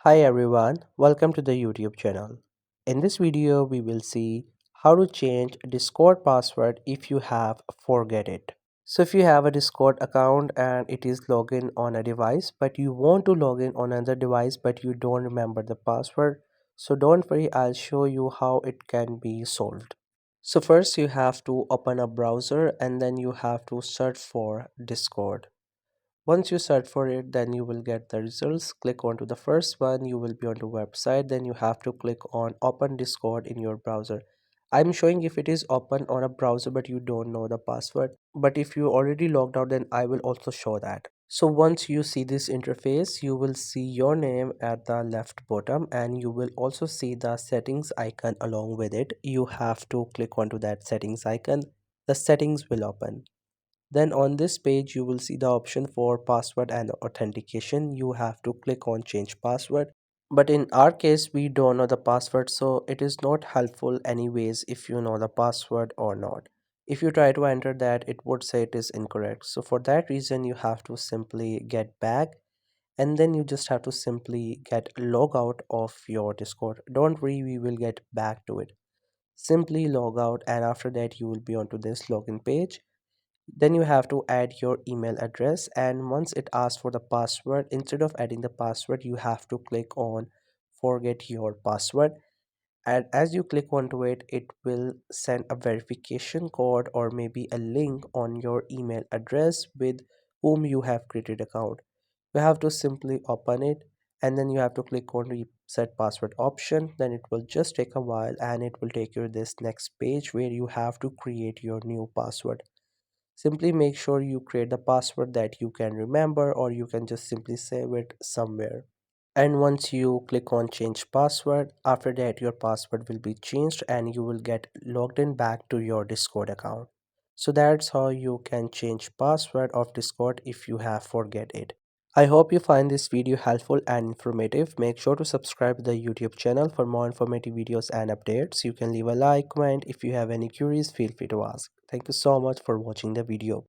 Hi everyone, welcome to the YouTube channel. In this video, we will see how to change Discord password if you have forget it. So if you have a Discord account and it is login on a device, but you want to log in on another device but you don't remember the password, so don't worry, I'll show you how it can be solved. So first you have to open a browser and then you have to search for Discord. Once you search for it, then you will get the results. Click onto the first one, you will be on the website. Then you have to click on open Discord in your browser. I'm showing if it is open on a browser but you don't know the password. But if you already logged out, then I will also show that. So once you see this interface, you will see your name at the left bottom and you will also see the settings icon along with it. You have to click onto that settings icon. The settings will open. Then on this page, you will see the option for password and authentication. You have to click on change password. But in our case, we don't know the password, so it is not helpful anyways if you know the password or not. If you try to enter that, it would say it is incorrect. So for that reason, you have to simply get back and then you just have to simply get log out of your Discord. Don't worry, we will get back to it. Simply log out and after that you will be onto this login page. Then you have to add your email address, and once it asks for the password, instead of adding the password you have to click on forget your password. And as you click onto it, it will send a verification code or maybe a link on your email address with whom you have created account. You have to simply open it and then you have to click on reset password option. Then it will just take a while and it will take you to this next page where you have to create your new password. Simply make sure you create the password that you can remember, or you can just simply save it somewhere. And once you click on change password, after that your password will be changed and you will get logged in back to your Discord account. So that's how you can change password of Discord if you have forget it. I hope you find this video helpful and informative. Make sure to subscribe to the YouTube channel for more informative videos and updates. You can leave a like, comment. If you have any queries, feel free to ask. Thank you so much for watching the video.